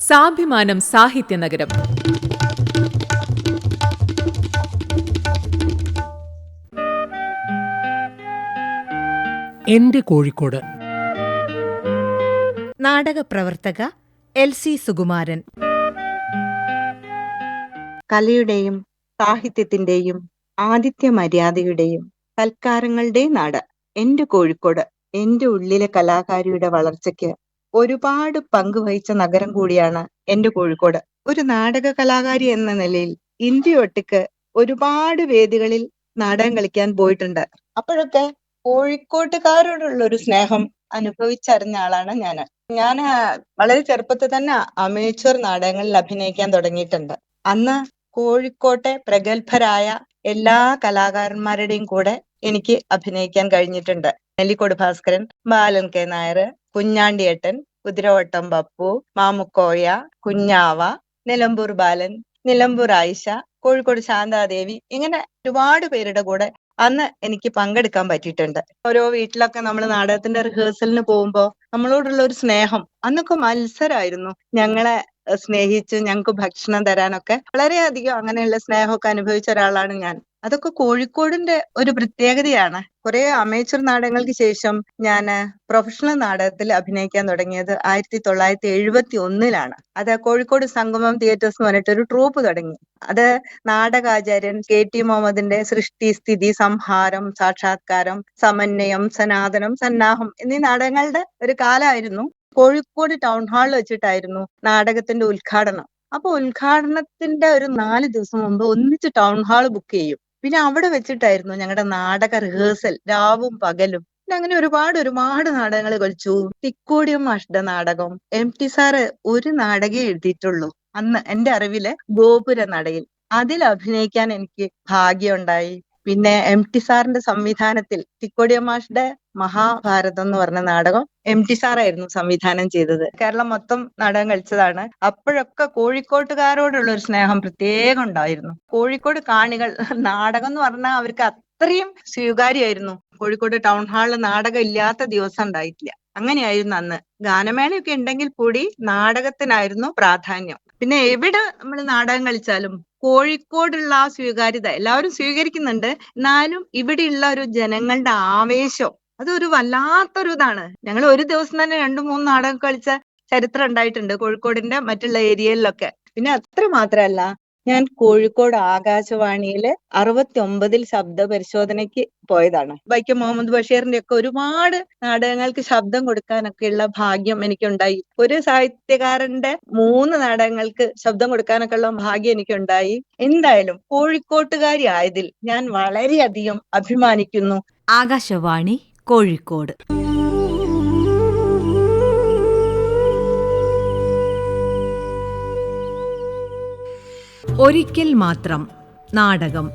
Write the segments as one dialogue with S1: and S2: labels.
S1: സാഭിമാനം സാഹിത്യനഗരം.
S2: എന്റെ കോഴിക്കോട്.
S3: നാടകപ്രവർത്തക എൽ.സി. സുകുമാരൻ.
S4: കലയുടെയും സാഹിത്യത്തിന്റെയും ആതിഥ്യ മര്യാദയുടെയും സൽക്കാരങ്ങളുടെ നാട് എന്റെ കോഴിക്കോട്. എന്റെ ഉള്ളിലെ കലാകാരിയുടെ വളർച്ചയ്ക്ക് ഒരുപാട് പങ്കുവഹിച്ച നഗരം കൂടിയാണ് എന്റെ കോഴിക്കോട്. ഒരു നാടക കലാകാരി എന്ന നിലയിൽ ഇന്ത്യ ഒട്ടുക്ക് ഒരുപാട് വേദികളിൽ നാടകം കളിക്കാൻ പോയിട്ടുണ്ട്. അപ്പോഴൊക്കെ കോഴിക്കോട്ടുകാരോടുള്ള ഒരു സ്നേഹം അനുഭവിച്ചറിഞ്ഞ ആളാണ് ഞാൻ വളരെ ചെറുപ്പത്തിൽ തന്നെ അമേച്വർ നാടകങ്ങളിൽ അഭിനയിക്കാൻ തുടങ്ങിയിട്ടുണ്ട്. അന്ന് കോഴിക്കോട്ടെ പ്രഗത്ഭരായ എല്ലാ കലാകാരന്മാരുടെയും കൂടെ എനിക്ക് അഭിനയിക്കാൻ കഴിഞ്ഞിട്ടുണ്ട്. നെല്ലിക്കോട് ഭാസ്കരൻ, ബാലൻ കെ നായർ, കുഞ്ഞാണ്ടിയേട്ടൻ, കുതിരവട്ടം പപ്പു, മാമുക്കോയ, കുഞ്ഞാവ, നിലമ്പൂർ ബാലൻ, നിലമ്പൂർ ആയിഷ, കോഴിക്കോട് ശാന്താദേവി, ഇങ്ങനെ ഒരുപാട് പേരുടെ കൂടെ അന്ന് എനിക്ക് പങ്കെടുക്കാൻ പറ്റിയിട്ടുണ്ട്. ഓരോ വീട്ടിലൊക്കെ നമ്മൾ നാടകത്തിന്റെ റിഹേഴ്സലിന് പോകുമ്പോ നമ്മളോടുള്ള ഒരു സ്നേഹം, അന്നൊക്കെ മത്സരമായിരുന്നു. ഞങ്ങളെ സ്നേഹിച്ച് ഞങ്ങൾക്ക് ഭക്ഷണം തരാനൊക്കെ വളരെയധികം അങ്ങനെയുള്ള സ്നേഹമൊക്കെ അനുഭവിച്ച ഒരാളാണ് ഞാൻ. അതൊക്കെ കോഴിക്കോടിന്റെ ഒരു പ്രത്യേകതയാണ്. കുറെ അമേച്വർ നാടകങ്ങൾക്ക് ശേഷം ഞാൻ പ്രൊഫഷണൽ നാടകത്തിൽ അഭിനയിക്കാൻ തുടങ്ങിയത് 1971 അത് കോഴിക്കോട് സംഗമം തിയേറ്റേഴ്സ് എന്ന് പറഞ്ഞിട്ട് ഒരു ട്രൂപ്പ് തുടങ്ങി. അത് നാടകാചാര്യൻ KT മുഹമ്മദിന്റെ സൃഷ്ടി, സ്ഥിതി, സംഹാരം, സാക്ഷാത്കാരം, സമന്വയം, സനാതനം, സന്നാഹം എന്നീ നാടകങ്ങളുടെ ഒരു കാലമായിരുന്നു. കോഴിക്കോട് ടൗൺ ഹാളിൽ വെച്ചിട്ടായിരുന്നു നാടകത്തിന്റെ ഉദ്ഘാടനം. അപ്പൊ ഉദ്ഘാടനത്തിന്റെ ഒരു 4 ദിവസം മുമ്പ് ഒന്നിച്ച് ടൗൺ ഹാൾ ബുക്ക് ചെയ്യും. പിന്നെ അവിടെ വെച്ചിട്ടായിരുന്നു ഞങ്ങളുടെ നാടക റിഹേഴ്സൽ, രാവും പകലും. പിന്നെ അങ്ങനെ ഒരുപാട് നാടകങ്ങൾ കളിച്ചു. തിക്കോടിയം മാഷ്ടെ നാടകം, MT സാറ് ഒരു നാടകേ എഴുതിയിട്ടുള്ളൂ അന്ന് എന്റെ അറിവില്, ഗോപുര നടയിൽ. അതിൽ അഭിനയിക്കാൻ എനിക്ക് ഭാഗ്യമുണ്ടായി. പിന്നെ MT സാറിന്റെ സംവിധാനത്തിൽ തിക്കോടിയം മാഷ്ടെ മഹാഭാരതം എന്ന് പറഞ്ഞ നാടകം MT സാറായിരുന്നു സംവിധാനം ചെയ്തത്. കേരളം മൊത്തം നാടകം കളിച്ചതാണ്. അപ്പോഴൊക്കെ കോഴിക്കോട്ടുകാരോടുള്ള ഒരു സ്നേഹം പ്രത്യേകം ഉണ്ടായിരുന്നു. കോഴിക്കോട് കാണികൾ നാടകം എന്ന് പറഞ്ഞാൽ അവർക്ക് അത്രയും സ്വീകാര്യമായിരുന്നു. കോഴിക്കോട് ടൗൺ ഹാളിൽ നാടകം ഇല്ലാത്ത ദിവസം ഉണ്ടായിട്ടില്ല. അങ്ങനെയായിരുന്നു അന്ന്. ഗാനമേളയൊക്കെ ഉണ്ടെങ്കിൽ കൂടി നാടകത്തിനായിരുന്നു പ്രാധാന്യം. പിന്നെ എവിടെ നമ്മൾ നാടകം കളിച്ചാലും കോഴിക്കോടുള്ള ആ സ്വീകാര്യത എല്ലാവരും സ്വീകരിക്കുന്നുണ്ട്. എന്നാലും ഇവിടെയുള്ള ഒരു ജനങ്ങളുടെ ആവേശം അതൊരു വല്ലാത്തൊരു ഇതാണ്. ഞങ്ങൾ ഒരു ദിവസം തന്നെ 2-3 നാടകം കളിച്ച ചരിത്രം ഉണ്ടായിട്ടുണ്ട് കോഴിക്കോടിന്റെ മറ്റുള്ള ഏരിയയിലൊക്കെ. പിന്നെ അത്ര മാത്രമല്ല, ഞാൻ കോഴിക്കോട് ആകാശവാണിയില് 69 ശബ്ദ പരിശോധനയ്ക്ക് പോയതാണ്. വൈക്കം മുഹമ്മദ് ബഷീറിന്റെ ഒക്കെ ഒരുപാട് നാടകങ്ങൾക്ക് ശബ്ദം കൊടുക്കാനൊക്കെയുള്ള ഭാഗ്യം എനിക്കുണ്ടായി. ഒരു സാഹിത്യകാരന്റെ 3 നാടകങ്ങൾക്ക് ശബ്ദം കൊടുക്കാനൊക്കെ ഉള്ള ഭാഗ്യം എനിക്കുണ്ടായി. എന്തായാലും കോഴിക്കോട്ടുകാരി ആയതിൽ ഞാൻ വളരെയധികം അഭിമാനിക്കുന്നു.
S3: ആകാശവാണി കോഴിക്കോട്. ഒരിക്കൽ മാത്രം നാടകം.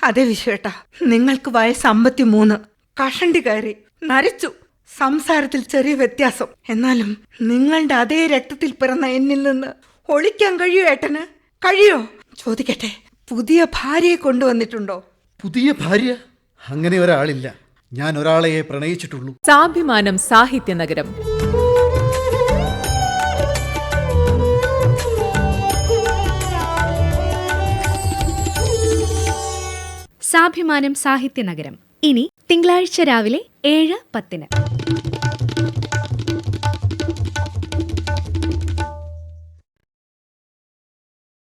S5: അതെ വിശ്വേട്ട, നിങ്ങൾക്ക് വയസ്സ് 53, കഷണ്ടി കയറി, നരച്ചു. സംസാരത്തിൽ ചെറിയ വ്യത്യാസം. എന്നാലും നിങ്ങളുടെ അതേ രക്തത്തിൽ പിറന്ന എന്നിൽ നിന്ന് ഒളിക്കാൻ കഴിയോ ഏട്ടന്? കഴിയോ? ചോദിക്കട്ടെ, പുതിയ ഭാര്യയെ കൊണ്ടുവന്നിട്ടുണ്ടോ?
S6: പുതിയ ഭാര്യ? അങ്ങനെ ഒരാളില്ല. ഞാൻ ഒരാളെയെ പ്രണയിച്ചിട്ടുള്ളൂ.
S1: സാഭിമാനം സാഹിത്യനഗരം.
S7: സാഭിമാനം സാഹിത്യനഗരം ഇനി തിങ്കളാഴ്ച രാവിലെ 7:10.